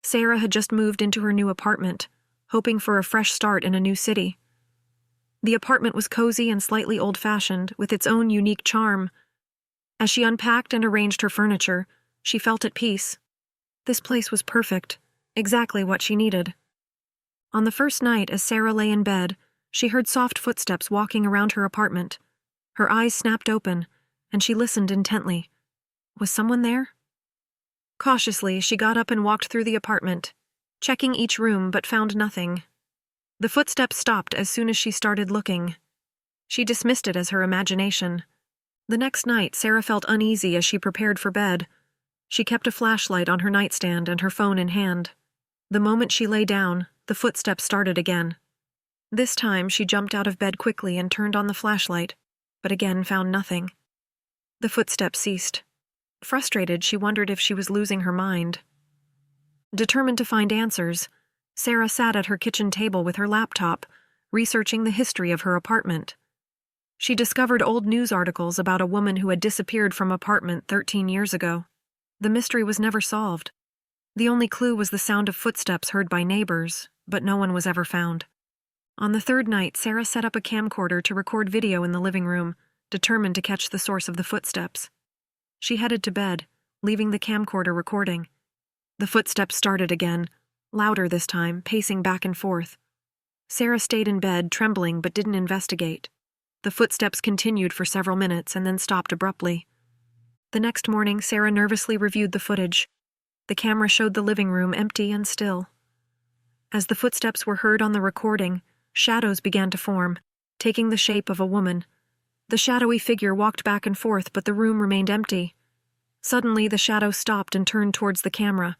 Sarah had just moved into her new apartment, hoping for a fresh start in a new city. The apartment was cozy and slightly old-fashioned, with its own unique charm. As she unpacked and arranged her furniture, she felt at peace. This place was perfect, exactly what she needed. On the first night, as Sarah lay in bed, she heard soft footsteps walking around her apartment. Her eyes snapped open, and she listened intently. Was someone there? Cautiously, she got up and walked through the apartment, checking each room but found nothing. The footsteps stopped as soon as she started looking. She dismissed it as her imagination. The next night, Sarah felt uneasy as she prepared for bed. She kept a flashlight on her nightstand and her phone in hand. The moment she lay down, the footsteps started again. This time, she jumped out of bed quickly and turned on the flashlight, but again found nothing. The footsteps ceased. Frustrated, she wondered if she was losing her mind. Determined to find answers, Sarah sat at her kitchen table with her laptop, researching the history of her apartment. She discovered old news articles about a woman who had disappeared from apartment 13 years ago. The mystery was never solved. The only clue was the sound of footsteps heard by neighbors, but no one was ever found. On the third night, Sarah set up a camcorder to record video in the living room, determined to catch the source of the footsteps. She headed to bed, leaving the camcorder recording. The footsteps started again, louder this time, pacing back and forth. Sarah stayed in bed, trembling, but didn't investigate. The footsteps continued for several minutes and then stopped abruptly. The next morning, Sarah nervously reviewed the footage. The camera showed the living room empty and still. As the footsteps were heard on the recording, shadows began to form, taking the shape of a woman. The shadowy figure walked back and forth, but the room remained empty. Suddenly, the shadow stopped and turned towards the camera.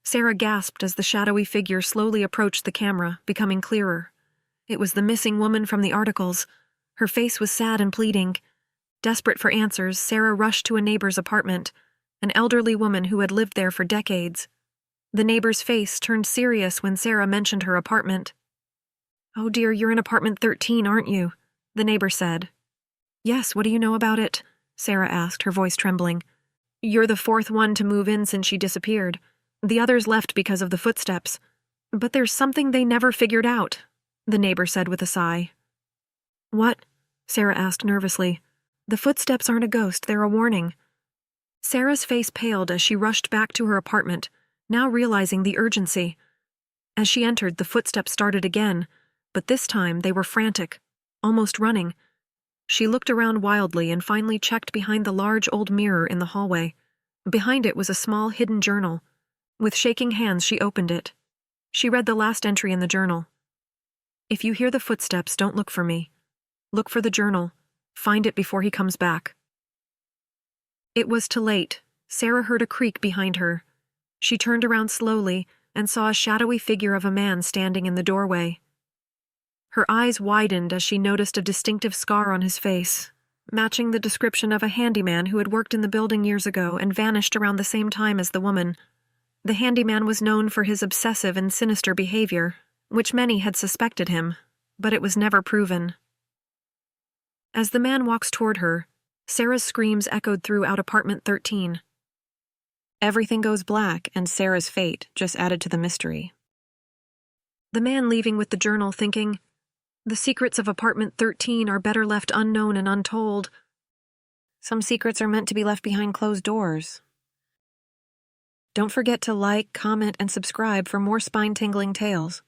Sarah gasped as the shadowy figure slowly approached the camera, becoming clearer. It was the missing woman from the articles. Her face was sad and pleading. Desperate for answers, Sarah rushed to a neighbor's apartment, an elderly woman who had lived there for decades. The neighbor's face turned serious when Sarah mentioned her apartment. "Oh dear, you're in apartment 13, aren't you?" the neighbor said. "Yes, what do you know about it?" Sarah asked, her voice trembling. "You're the fourth one to move in since she disappeared. The others left because of the footsteps. But there's something they never figured out," the neighbor said with a sigh. "What?" Sarah asked nervously. "The footsteps aren't a ghost, they're a warning." Sarah's face paled as she rushed back to her apartment, now realizing the urgency. As she entered, the footsteps started again, but this time they were frantic, almost running. She looked around wildly and finally checked behind the large old mirror in the hallway. Behind it was a small hidden journal. With shaking hands, she opened it. She read the last entry in the journal. "If you hear the footsteps, don't look for me. Look for the journal. Find it before he comes back." It was too late. Sarah heard a creak behind her. She turned around slowly and saw a shadowy figure of a man standing in the doorway. Her eyes widened as she noticed a distinctive scar on his face, matching the description of a handyman who had worked in the building years ago and vanished around the same time as the woman. The handyman was known for his obsessive and sinister behavior, which many had suspected him, but it was never proven. As the man walks toward her, Sarah's screams echoed throughout apartment 13. Everything goes black, and Sarah's fate just added to the mystery. The man leaving with the journal thinking, "The secrets of apartment 13 are better left unknown and untold." Some secrets are meant to be left behind closed doors. Don't forget to like, comment, and subscribe for more spine-tingling tales.